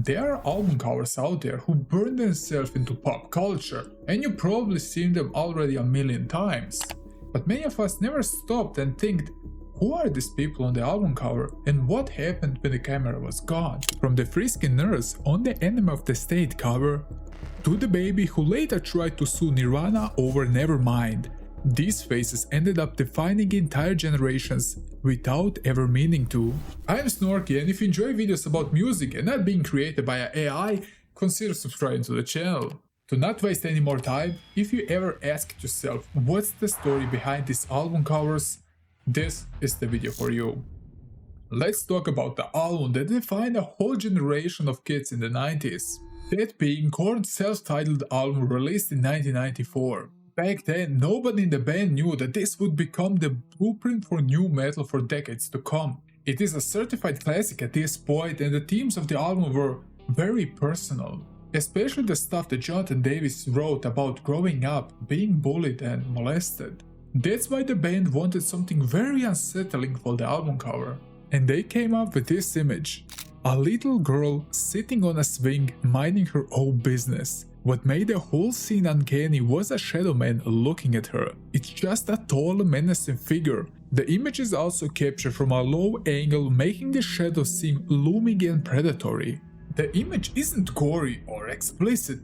There are album covers out there who burn themselves into pop culture, and you've probably seen them already a million times. But many of us never stopped and think, who are these people on the album cover and what happened when the camera was gone? From the frisky nurse on the Enema of the State cover, to the baby who later tried to sue Nirvana over Nevermind. These faces ended up defining entire generations without ever meaning to. I'm Snorky, and if you enjoy videos about music and not being created by an AI, consider subscribing to the channel. To not waste any more time, if you ever asked yourself what's the story behind these album covers, this is the video for you. Let's talk about the album that defined a whole generation of kids in the 90s. That being Korn's self-titled album released in 1994. Back then, nobody in the band knew that this would become the blueprint for new metal for decades to come. It is a certified classic at this point, and the themes of the album were very personal. Especially the stuff that Jonathan Davis wrote about growing up, being bullied and molested. That's why the band wanted something very unsettling for the album cover. And they came up with this image. A little girl sitting on a swing minding her own business. What made the whole scene uncanny was a shadow man looking at her. It's just a tall, menacing figure. The image is also captured from a low angle, making the shadow seem looming and predatory. The image isn't gory or explicit,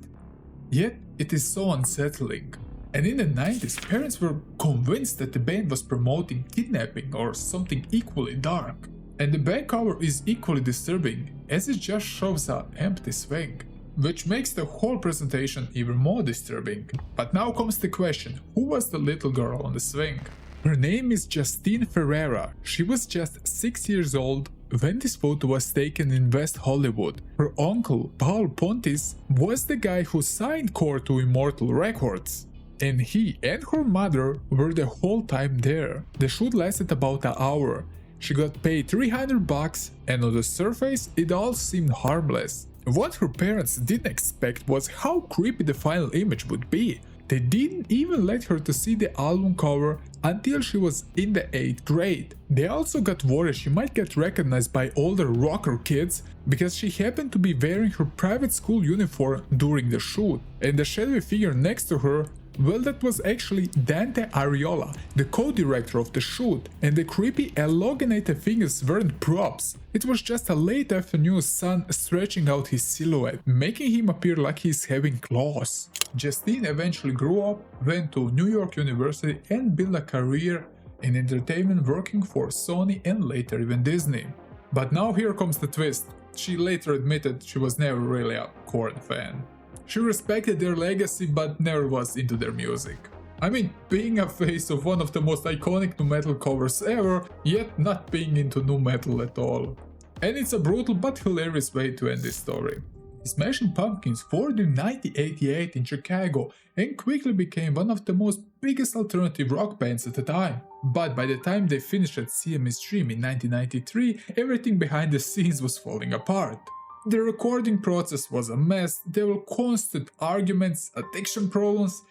yet it is so unsettling. And in the 90s, parents were convinced that the band was promoting kidnapping or something equally dark. And the back cover is equally disturbing, as it just shows an empty swing, which makes the whole presentation even more disturbing. But now comes the question, who was the little girl on the swing? Her name is Justine Ferrara. She was just 6 years old when this photo was taken in West Hollywood. Her uncle, Paul Pontis, was the guy who signed Korn to Immortal Records. And he and her mother were the whole time there. The shoot lasted about an hour. She got paid $300 and on the surface it all seemed harmless. What her parents didn't expect was how creepy the final image would be. They didn't even let her to see the album cover until she was in the 8th grade. They also got worried she might get recognized by older rocker kids because she happened to be wearing her private school uniform during the shoot. And the shadowy figure next to her, well, that was actually Dante Ariola, the co-director of the shoot, and the creepy elongated fingers weren't props. It was just a late afternoon sun stretching out his silhouette, making him appear like he's having claws. Justine eventually grew up, went to New York University and built a career in entertainment working for Sony and later even Disney. But now here comes the twist. She later admitted she was never really a Korn fan. She respected their legacy but never was into their music. I mean, being a face of one of the most iconic nu metal covers ever, yet not being into nu metal at all. And it's a brutal but hilarious way to end this story. Smashing Pumpkins formed in 1988 in Chicago and quickly became one of the most biggest alternative rock bands at the time. But by the time they finished at Siamese Dream in 1993, everything behind the scenes was falling apart. The recording process was a mess, there were constant arguments, addiction problems,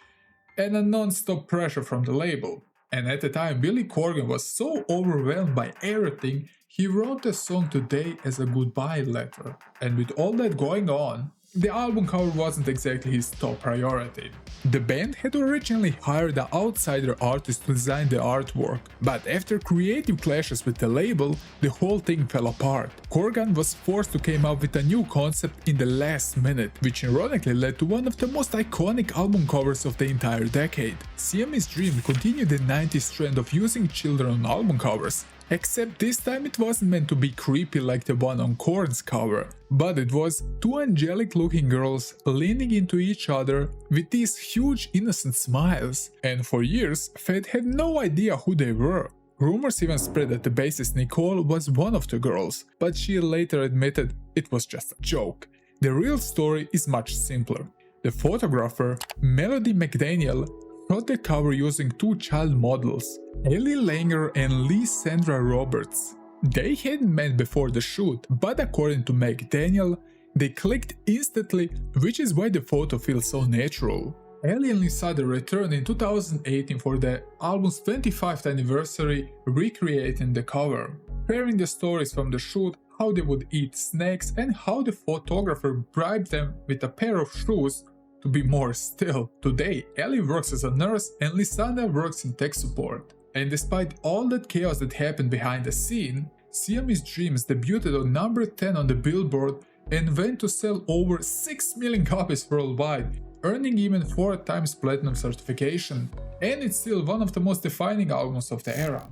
and a non-stop pressure from the label. And at the time, Billy Corgan was so overwhelmed by everything, he wrote the song Today as a goodbye letter. And with all that going on, the album cover wasn't exactly his top priority. The band had originally hired an outsider artist to design the artwork, but after creative clashes with the label, the whole thing fell apart. Corgan was forced to come up with a new concept in the last minute, which ironically led to one of the most iconic album covers of the entire decade. Siamese Dream continued the 90s trend of using children on album covers, except this time it wasn't meant to be creepy like the one on Korn's cover, but it was two angelic looking girls leaning into each other with these huge innocent smiles, and for years Fed had no idea who they were. Rumors even spread that the bassist Nicole was one of the girls, but she later admitted it was just a joke. The real story is much simpler. The photographer, Melody McDaniel, shot the cover using two child models, Ellie Langer and Lee Sandra Roberts. They hadn't met before the shoot, but according to McDaniel, they clicked instantly, which is why the photo feels so natural. Ellie and Lisa returned in 2018 for the album's 25th anniversary, recreating the cover. Pairing the stories from the shoot, how they would eat snacks, and how the photographer bribed them with a pair of shoes to be more still. Today, Ellie works as a nurse and Lysandra works in tech support. And despite all that chaos that happened behind the scene, Siamese Dreams debuted on number 10 on the Billboard and went to sell over 6 million copies worldwide, earning even 4 times platinum certification, and it's still one of the most defining albums of the era.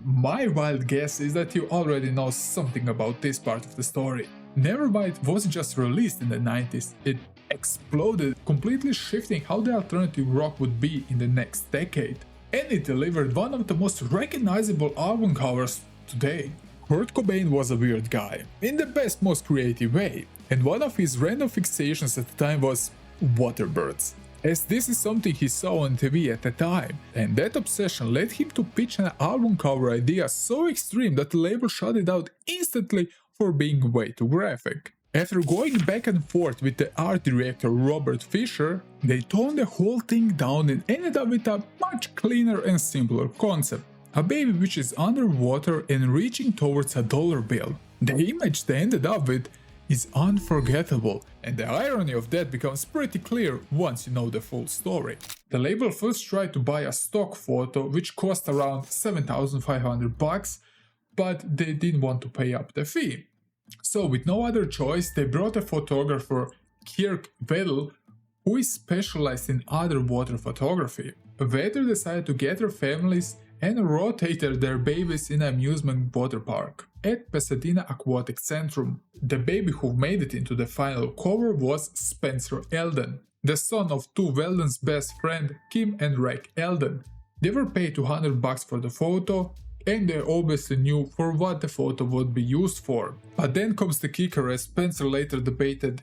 My wild guess is that you already know something about this part of the story. Nevermind wasn't just released in the 90s, it exploded, completely shifting how the alternative rock would be in the next decade. And it delivered one of the most recognizable album covers today. Kurt Cobain was a weird guy, in the best, most creative way, and one of his random fixations at the time was waterbirds, as this is something he saw on TV at the time, and that obsession led him to pitch an album cover idea so extreme that the label shut it out instantly for being way too graphic. After going back and forth with the art director Robert Fisher, they toned the whole thing down and ended up with a much cleaner and simpler concept. A baby which is underwater and reaching towards a dollar bill. The image they ended up with is unforgettable, and the irony of that becomes pretty clear once you know the full story. The label first tried to buy a stock photo which cost around $7,500, but they didn't want to pay up the fee. So with no other choice, they brought a photographer, Kirk Vedel, who is specialized in underwater photography. Vedel decided to gather families and rotated their babies in an amusement water park at Pasadena Aquatic Centrum. The baby who made it into the final cover was Spencer Elden, the son of two of Elden's best friends, Kim and Rick Elden. They were paid $200 for the photo, and they obviously knew for what the photo would be used for. But then comes the kicker, as Spencer later debated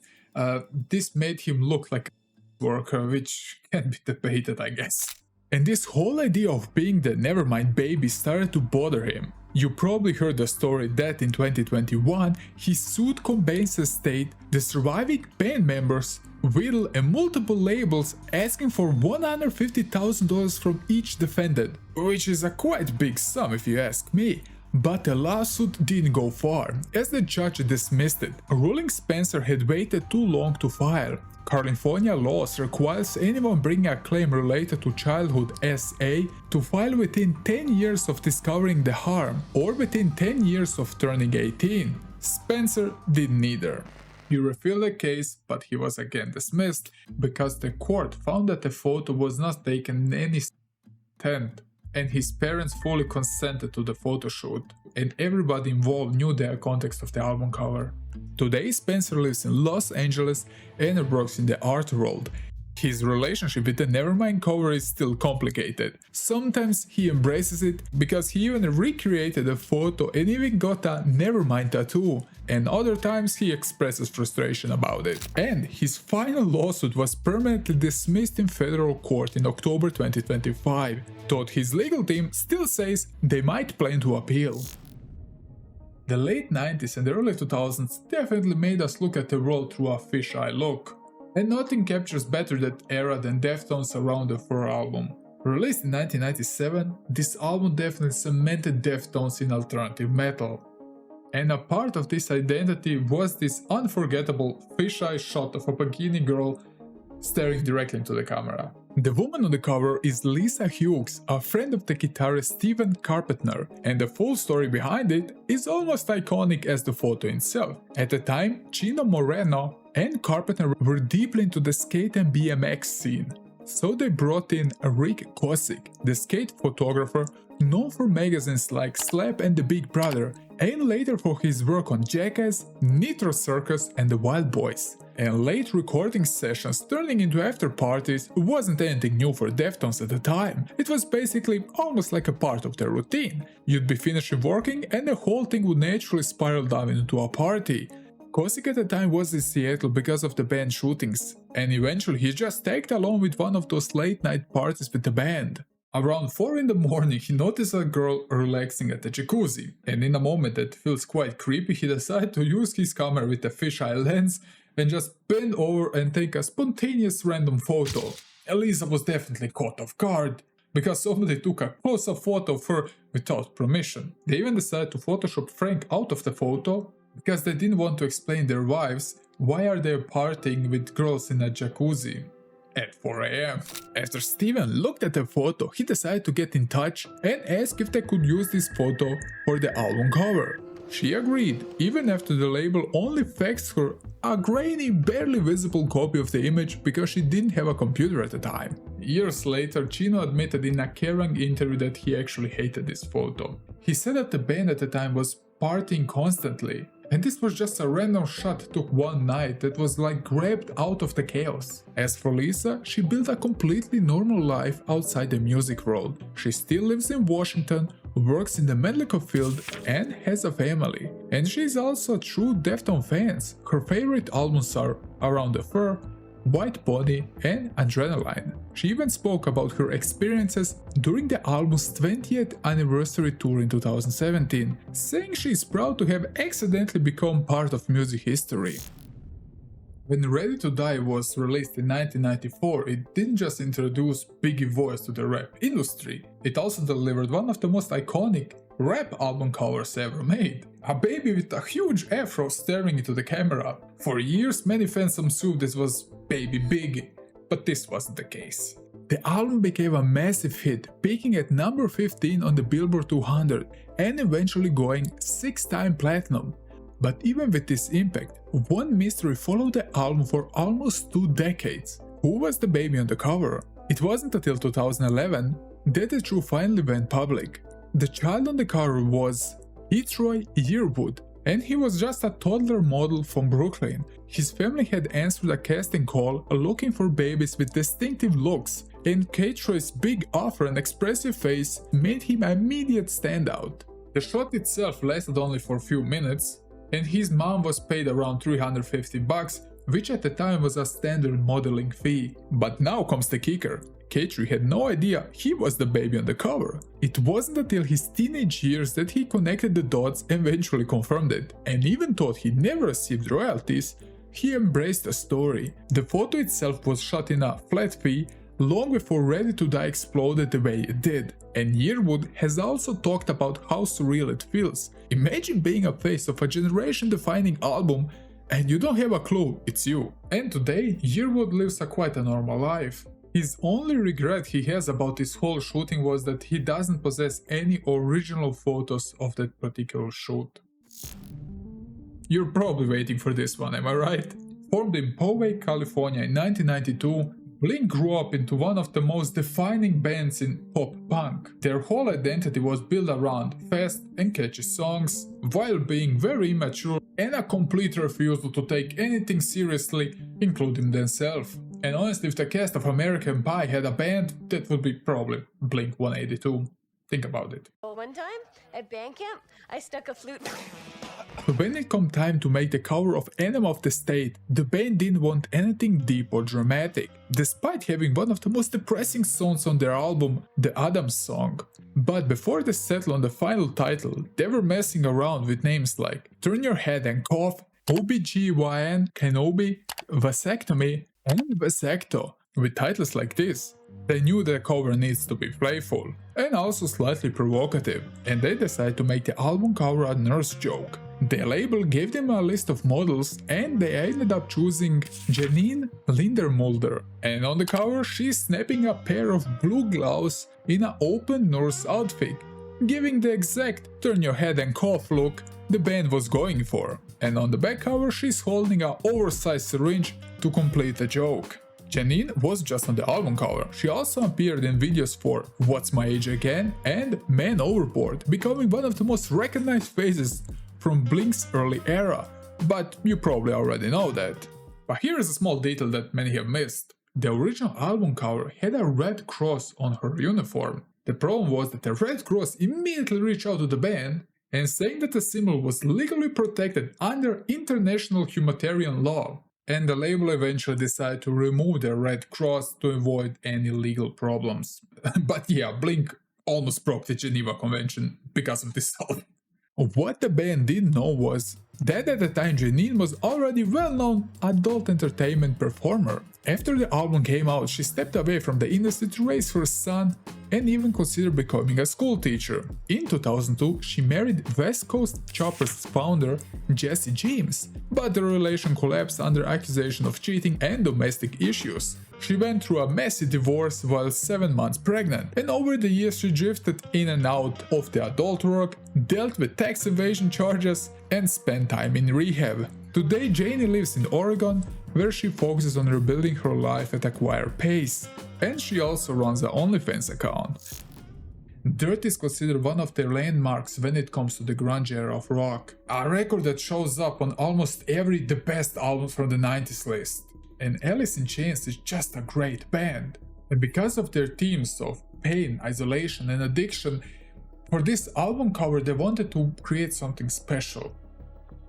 this made him look like a worker, which can be debated, I guess. And this whole idea of being the Nevermind baby started to bother him. You probably heard the story that in 2021 he sued Cobain's estate, the surviving band members, Whittle and multiple labels, asking for $150,000 from each defendant, which is a quite big sum if you ask me. But the lawsuit didn't go far, as the judge dismissed it, ruling Spencer had waited too long to file. California laws requires anyone bringing a claim related to childhood SA to file within 10 years of discovering the harm or within 10 years of turning 18. Spencer did neither. He refiled the case, but he was again dismissed because the court found that the photo was not taken in any intent, and his parents fully consented to the photo shoot, and everybody involved knew the context of the album cover. Today Spencer lives in Los Angeles and works in the art world. His relationship with the Nevermind cover is still complicated. Sometimes he embraces it because he even recreated a photo and even got a Nevermind tattoo, and other times he expresses frustration about it. And his final lawsuit was permanently dismissed in federal court in October 2025, though his legal team still says they might plan to appeal. The late 90s and the early 2000s definitely made us look at the world through a fisheye look. And nothing captures better that era than Deftones' Around the Fur album. Released in 1997, this album definitely cemented Deftones in alternative metal. And a part of this identity was this unforgettable fisheye shot of a bikini girl staring directly into the camera. The woman on the cover is Lisa Hughes, a friend of the guitarist Steven Carpenter, and the full story behind it is almost iconic as the photo itself. At the time, Chino Moreno and Carpenter were deeply into the skate and BMX scene, so they brought in Rick Kosick, the skate photographer known for magazines like Slap and The Big Brother, and later for his work on Jackass, Nitro Circus and The Wild Boys. And late recording sessions turning into after parties wasn't anything new for Deftones at the time. It was basically almost like a part of their routine. You'd be finishing working and the whole thing would naturally spiral down into a party. Kosick at the time was in Seattle because of the band shootings, and eventually he just tagged along with one of those late night parties with the band. Around 4 in the morning he noticed a girl relaxing at the jacuzzi, and in a moment that feels quite creepy he decided to use his camera with a fisheye lens and just bend over and take a spontaneous random photo. Elisa was definitely caught off guard. because somebody took a close-up photo of her without permission. They even decided to Photoshop Frank out of the photo because they didn't want to explain their wives why are they partying with girls in a jacuzzi at 4 AM. After Steven looked at the photo, he decided to get in touch and ask if they could use this photo for the album cover. She agreed, even after the label only faxed her a grainy, barely visible copy of the image because she didn't have a computer at the time. Years later, Chino admitted in a Kerrang interview that he actually hated this photo. He said that the band at the time was partying constantly, and this was just a random shot took one night that was like grabbed out of the chaos. As for Lisa, she built a completely normal life outside the music world. She still lives in Washington, works in the medical field and has a family. And she is also a true Deftones fan. Her favorite albums are Around the Fur, White Pony and Adrenaline. She even spoke about her experiences during the album's 20th anniversary tour in 2017, saying she is proud to have accidentally become part of music history. When Ready to Die was released in 1994, it didn't just introduce Biggie's voice to the rap industry, it also delivered one of the most iconic rap album covers ever made. A baby with a huge afro staring into the camera. For years, many fans assumed this was Baby Biggie, but this wasn't the case. The album became a massive hit, peaking at number 15 on the Billboard 200 and eventually going 6-time platinum. But even with this impact, one mystery followed the album for almost 2 decades. Who was the baby on the cover? It wasn't until 2011 that the truth finally went public. The child on the cover was Keithroy Yearwood, and he was just a toddler model from Brooklyn. His family had answered a casting call looking for babies with distinctive looks, and Keithroy's big offer and expressive face made him an immediate standout. The shot itself lasted only for a few minutes, and his mom was paid around $350, which at the time was a standard modeling fee. But now comes the kicker. Keithroy had no idea he was the baby on the cover. It wasn't until his teenage years that he connected the dots and eventually confirmed it, and even though he never received royalties, he embraced the story. The photo itself was shot in a flat fee long before Ready to Die exploded the way it did, and Yearwood has also talked about how surreal it feels. Imagine being a face of a generation-defining album and you don't have a clue it's you. And today, Yearwood lives quite a normal life. His only regret he has about this whole shooting was that he doesn't possess any original photos of that particular shoot. You're probably waiting for this one, am I right? Formed in Poway, California in 1992, Blink grew up into one of the most defining bands in pop punk. Their whole identity was built around fast and catchy songs, while being very immature and a complete refusal to take anything seriously, including themselves. And honestly, if the cast of American Pie had a band, that would be probably Blink 182. Think about it. One time, at band camp, I stuck a flute. But when it came time to make the cover of Enema of the State, the band didn't want anything deep or dramatic, despite having one of the most depressing songs on their album, the Adams Song. But before they settled on the final title, they were messing around with names like Turn Your Head and Cough, OBGYN, Kenobi, Vasectomy, and Vasecto. With titles like this, they knew the cover needs to be playful and also slightly provocative, and they decided to make the album cover a nurse joke. The label gave them a list of models and they ended up choosing Janine Lindemulder, and on the cover she's snapping a pair of blue gloves in an open nurse outfit, giving the exact turn your head and cough look the band was going for. And on the back cover she's holding an oversized syringe to complete the joke. Janine was just on the album cover. She also appeared in videos for What's My Age Again and Man Overboard, becoming one of the most recognized faces from Blink's early era, but you probably already know that. But here is a small detail that many have missed. The original album cover had a red cross on her uniform. The problem was that the Red Cross immediately reached out to the band and saying that the symbol was legally protected under international humanitarian law, and the label eventually decided to remove the Red Cross to avoid any legal problems. But yeah, Blink almost broke the Geneva Convention because of this album. What the band didn't know was that at the time Janine was already well-known adult entertainment performer. After the album came out, she stepped away from the industry to raise her son and even considered becoming a school teacher. In 2002, she married West Coast Choppers founder Jesse James, but the relation collapsed under accusation of cheating and domestic issues. She went through a messy divorce while 7 months pregnant, and over the years she drifted in and out of the adult work, dealt with tax evasion charges, and spent time in rehab. Today Janie lives in Oregon, where she focuses on rebuilding her life at a quiet pace, and she also runs an OnlyFans account. Dirt is considered one of their landmarks when it comes to the grunge era of rock, a record that shows up on almost every The Best albums from the 90s list. And Alice in Chains is just a great band. And because of their themes of pain, isolation and addiction, for this album cover they wanted to create something special.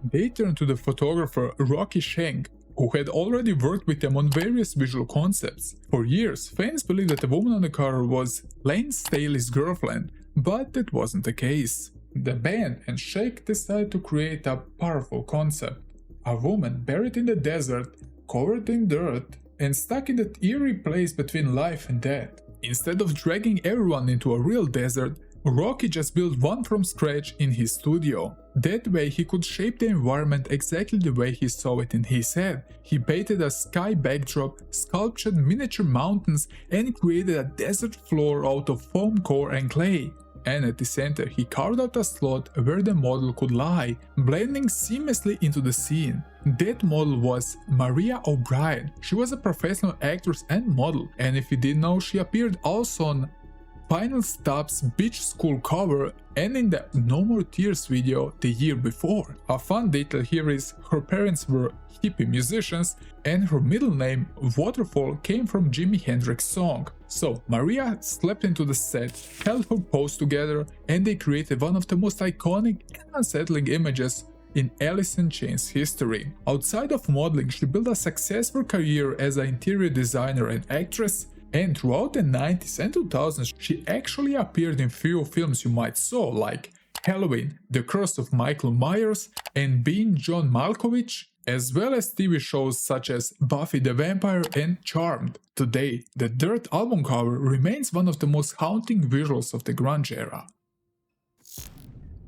They turned to the photographer Rocky Schenk, who had already worked with them on various visual concepts. For years, fans believed that the woman on the cover was Lane Staley's girlfriend, but that wasn't the case. The band and Schenk decided to create a powerful concept. A woman buried in the desert, covered in dirt, and stuck in that eerie place between life and death. Instead of dragging everyone into a real desert, Rocky just built one from scratch in his studio. That way he could shape the environment exactly the way he saw it in his head. He painted a sky backdrop, sculptured miniature mountains, and created a desert floor out of foam core and clay. And at the center he carved out a slot where the model could lie, blending seamlessly into the scene. That model was Mariah O'Brien. She was a professional actress and model, and if you didn't know, she appeared also on Final Stop's Beach School cover and in the No More Tears video the year before. A fun detail here is her parents were hippie musicians and her middle name, Waterfall, came from Jimi Hendrix's song. So Mariah slept into the set, held her pose together, and they created one of the most iconic and unsettling images in Alice in Chains history. Outside of modeling, she built a successful career as an interior designer and actress, and throughout the 90s and 2000s she actually appeared in few films you might saw, like Halloween, The Curse of Michael Myers, and Being John Malkovich, as well as TV shows such as Buffy the Vampire and Charmed. Today, the Dirt album cover remains one of the most haunting visuals of the grunge era.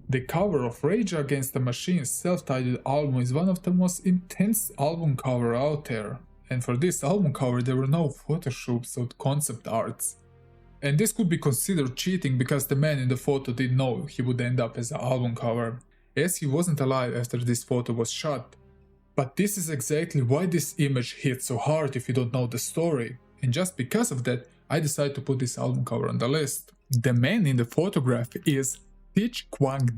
The cover of Rage Against the Machine's self-titled album is one of the most intense album cover out there. And for this album cover there were no photoshoots or concept arts. And this could be considered cheating because the man in the photo didn't know he would end up as an album cover, as he wasn't alive after this photo was shot. But this is exactly why this image hits so hard if you don't know the story, and just because of that I decided to put this album cover on the list. The man in the photograph is Thich Quang,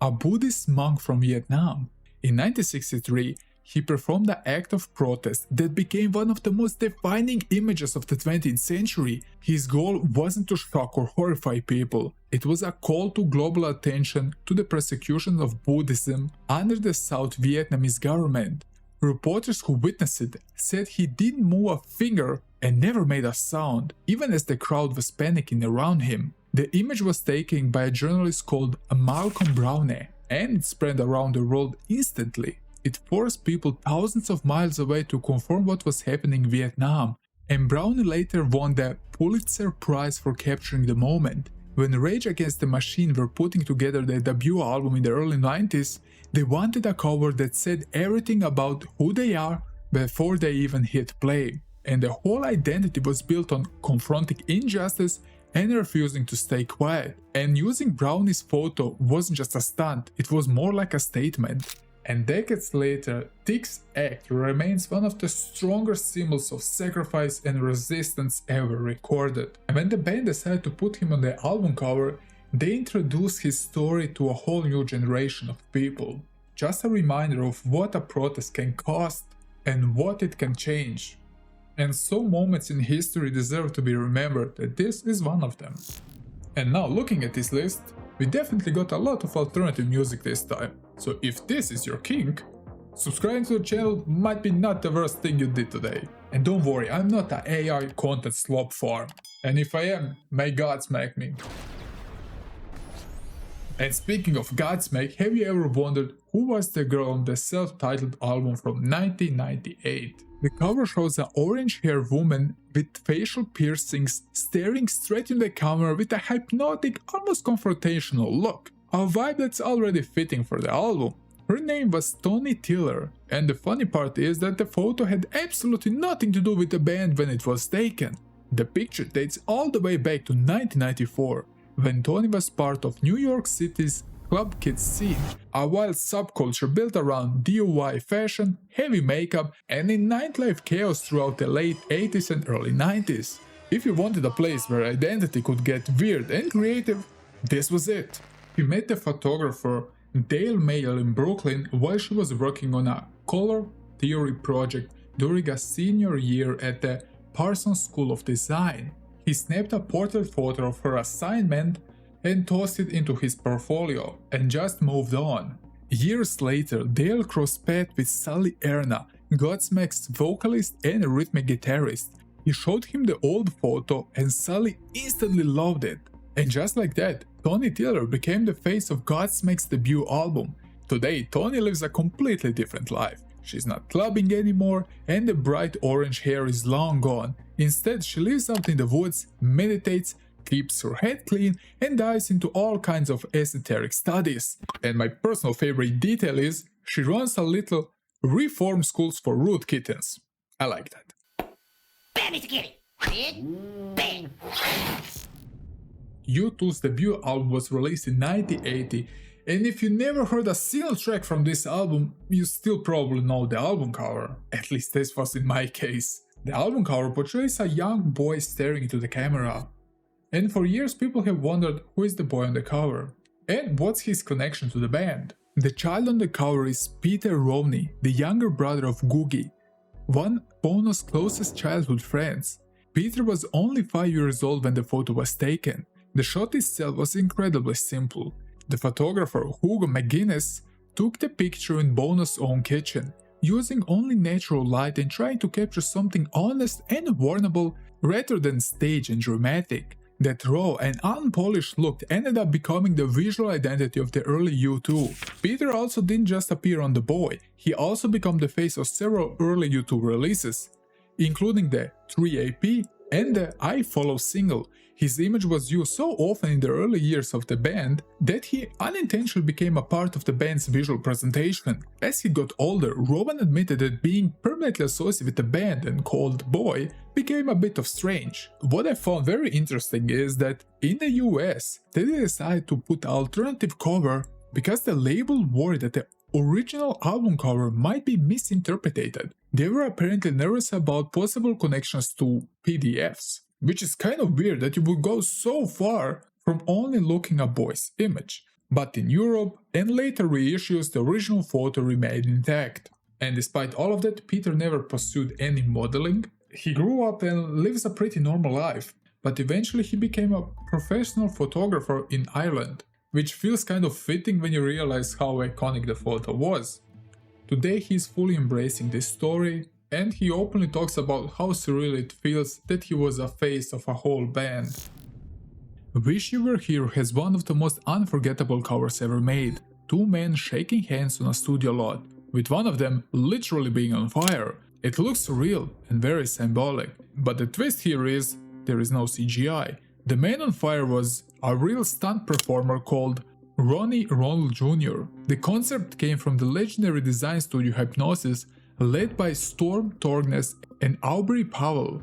a Buddhist monk from Vietnam. In 1963, he performed an act of protest that became one of the most defining images of the 20th century. His goal wasn't to shock or horrify people, it was a call to global attention to the persecution of Buddhism under the South Vietnamese government. Reporters who witnessed it said he didn't move a finger and never made a sound, even as the crowd was panicking around him. The image was taken by a journalist called Malcolm Browne, and it spread around the world instantly. It forced people thousands of miles away to confirm what was happening in Vietnam, and Browne later won the Pulitzer Prize for capturing the moment. When Rage Against the Machine were putting together their debut album in the early 90s, they wanted a cover that said everything about who they are before they even hit play. And the whole identity was built on confronting injustice and refusing to stay quiet. And using Brownie's photo wasn't just a stunt, it was more like a statement. And decades later, Thich's act remains one of the strongest symbols of sacrifice and resistance ever recorded. And when the band decided to put him on the album cover, they introduced his story to a whole new generation of people. Just a reminder of what a protest can cost and what it can change. And some moments in history deserve to be remembered, and this is one of them. And now looking at this list, we definitely got a lot of alternative music this time. So if this is your kink, subscribing to the channel might be not the worst thing you did today. And don't worry, I'm not an AI content slop farm. And if I am, may God smack me. And speaking of Godsmack, have you ever wondered who was the girl on the self-titled album from 1998? The cover shows an orange-haired woman with facial piercings staring straight in the camera with a hypnotic, almost confrontational look, a vibe that's already fitting for the album. Her name was Toni, and the funny part is that the photo had absolutely nothing to do with the band when it was taken. The picture dates all the way back to 1994, when Toni was part of New York City's club kids scene, a wild subculture built around DIY fashion, heavy makeup, and in nightlife chaos throughout the late 80s and early 90s. If you wanted a place where identity could get weird and creative, this was it. He met the photographer Dale Mayle in Brooklyn while she was working on a color theory project during a senior year at the Parsons School of Design. He snapped a portrait photo of her assignment and tossed it into his portfolio and just moved on. Years later, Dale crossed paths with Sully Erna, Godsmack's vocalist and rhythmic guitarist. He showed him the old photo and Sully instantly loved it. And just like that, Toni became the face of Godsmack's debut album. Today, Toni lives a completely different life. She's not clubbing anymore, and the bright orange hair is long gone. Instead, she lives out in the woods, meditates, keeps her head clean, and dives into all kinds of esoteric studies. And my personal favorite detail is, she runs a little reform schools for rude kittens. I like that. Bad Mr. Kitty. Bad. U2's debut album was released in 1980, and if you never heard a single track from this album, you still probably know the album cover. At least this was in my case. The album cover portrays a young boy staring into the camera. And for years people have wondered who is the boy on the cover, and what's his connection to the band. The child on the cover is Peter Ronnie, the younger brother of Googie, one of Bono's closest childhood friends. Peter was only 5 years old when the photo was taken. The shot itself was incredibly simple. The photographer, Hugo McGuinness, took the picture in Bono's own kitchen, using only natural light and trying to capture something honest and vulnerable rather than staged and dramatic. That raw and unpolished look ended up becoming the visual identity of the early U2. Peter also didn't just appear on The Boy, he also became the face of several early U2 releases, including the 3AP and the I Follow single. His image was used so often in the early years of the band that he unintentionally became a part of the band's visual presentation. As he got older, Rowen admitted that being permanently associated with the band and called Boy became a bit of strange. What I found very interesting is that in the US, they decided to put an alternative cover because the label worried that the original album cover might be misinterpreted. They were apparently nervous about possible connections to PDFs. Which is kind of weird that you would go so far from only looking at Boy's image. But in Europe and later reissues, the original photo remained intact. And despite all of that, Peter never pursued any modeling. He grew up and lives a pretty normal life, but eventually he became a professional photographer in Ireland, which feels kind of fitting when you realize how iconic the photo was. Today he's fully embracing this story, and he openly talks about how surreal it feels that he was a face of a whole band. Wish You Were Here has one of the most unforgettable covers ever made. Two men shaking hands on a studio lot, with one of them literally being on fire. It looks surreal and very symbolic, but the twist here is there is no CGI. The man on fire was a real stunt performer called Ronnie Rondell Jr. The concept came from the legendary design studio Hypnosis, led by Storm Thorness and Aubrey Powell.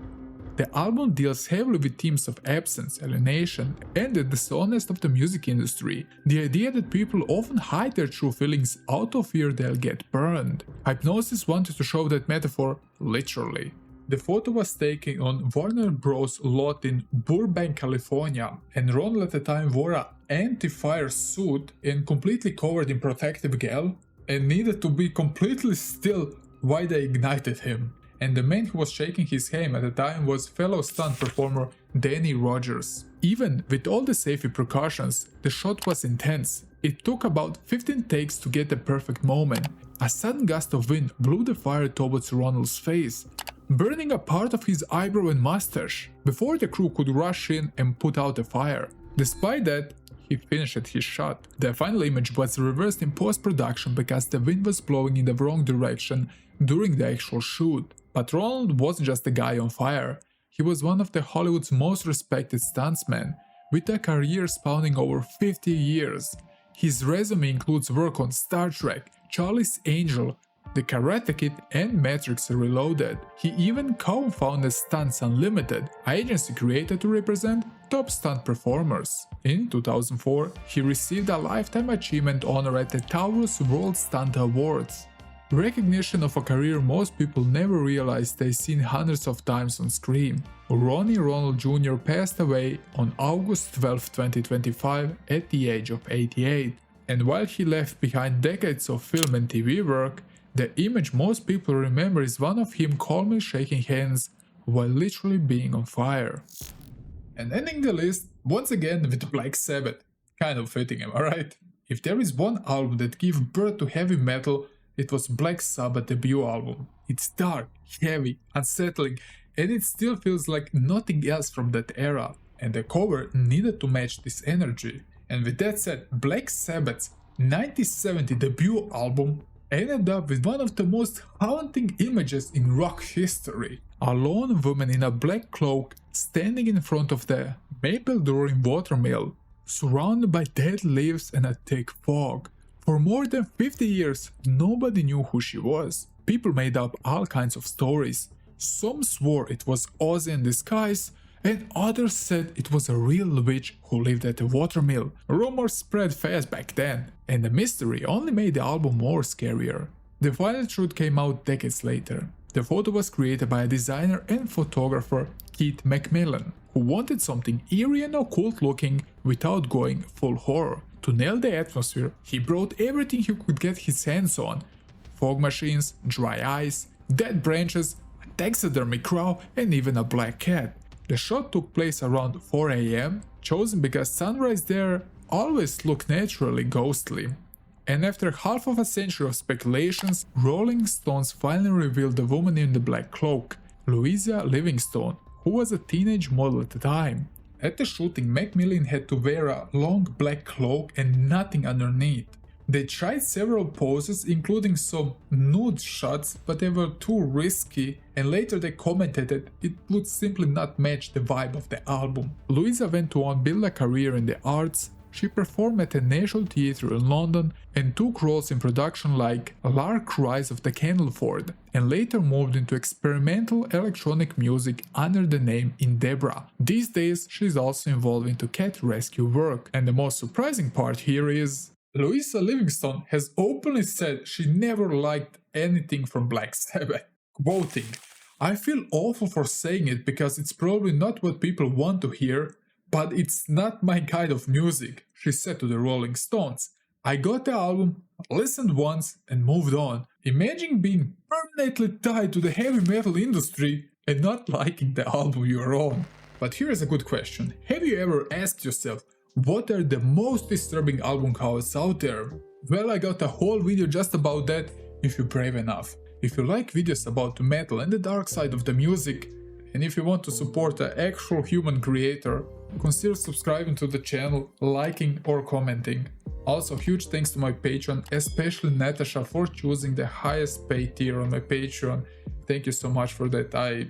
The album deals heavily with themes of absence, alienation, and the dishonest of the music industry. The idea that people often hide their true feelings out of fear they'll get burned. Hypnosis wanted to show that metaphor literally. The photo was taken on Warner Bros. Lot in Burbank, California, and Ronald at the time wore an anti-fire suit and completely covered in protective gel, and needed to be completely still while they ignited him. And the man who was shaking his hand at the time was fellow stunt performer Danny Rogers. Even with all the safety precautions, the shot was intense. It took about 15 takes to get the perfect moment. A sudden gust of wind blew the fire towards Ronald's face, burning a part of his eyebrow and mustache, before the crew could rush in and put out the fire. Despite that, he finished his shot. The final image was reversed in post-production because the wind was blowing in the wrong direction during the actual shoot. But Ronald wasn't just a guy on fire. He was one of the Hollywood's most respected stuntsmen, with a career spanning over 50 years. His resume includes work on Star Trek, Charlie's Angel, The Karate Kid and Matrix Reloaded. He even co-founded Stunts Unlimited, an agency created to represent top stunt performers. In 2004, he received a Lifetime Achievement honor at the Taurus World Stunt Awards. Recognition of a career most people never realized they've seen hundreds of times on screen. Ronnie Ronald Jr. passed away on August 12, 2025 at the age of 88. And while he left behind decades of film and TV work, the image most people remember is one of him calmly shaking hands while literally being on fire. And ending the list, once again with Black Sabbath. Kind of fitting, am I right? If there is one album that gave birth to heavy metal, it was Black Sabbath debut album. It's dark, heavy, unsettling, and it still feels like nothing else from that era. And the cover needed to match this energy. And with that said, Black Sabbath's 1970 debut album ended up with one of the most haunting images in rock history. A lone woman in a black cloak standing in front of the maple-drawing watermill, surrounded by dead leaves and a thick fog. For more than 50 years, nobody knew who she was. People made up all kinds of stories. Some swore it was Ozzy in disguise, and others said it was a real witch who lived at the watermill. Rumors spread fast back then, and the mystery only made the album more scarier. The final truth came out decades later. The photo was created by a designer and photographer, Keith McMillan, who wanted something eerie and occult looking without going full horror. To nail the atmosphere, he brought everything he could get his hands on: fog machines, dry ice, dead branches, a taxidermy crow, and even a black cat. The shot took place around 4 AM, chosen because sunrise there always look naturally ghostly. And after half of a century of speculations, Rolling Stones finally revealed the woman in the black cloak, Louisa Livingstone, who was a teenage model at the time. At the shooting, Macmillan had to wear a long black cloak and nothing underneath. They tried several poses, including some nude shots, but they were too risky, and later they commented that it would simply not match the vibe of the album. Louisa went on to build a career in the arts. She performed at the National Theatre in London and took roles in production like Lark Rise of the Candleford, and later moved into experimental electronic music under the name Indebra. These days, she is also involved into cat rescue work, and the most surprising part here is Louisa Livingstone has openly said she never liked anything from Black Sabbath. Quoting, "I feel awful for saying it because it's probably not what people want to hear, but it's not my kind of music," she said to the Rolling Stones. "I got the album, listened once, and moved on." Imagine being permanently tied to the heavy metal industry and not liking the album you're on. But here's a good question. Have you ever asked yourself, what are the most disturbing album covers out there? Well, I got a whole video just about that if you're brave enough. If you like videos about metal and the dark side of the music, and if you want to support an actual human creator, consider subscribing to the channel, liking or commenting. Also, huge thanks to my Patreon, especially Natasha, for choosing the highest paid tier on my Patreon. Thank you so much for that. I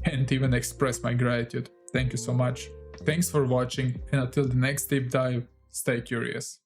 can't even express my gratitude. Thank you so much. Thanks for watching, and until the next deep dive, stay curious.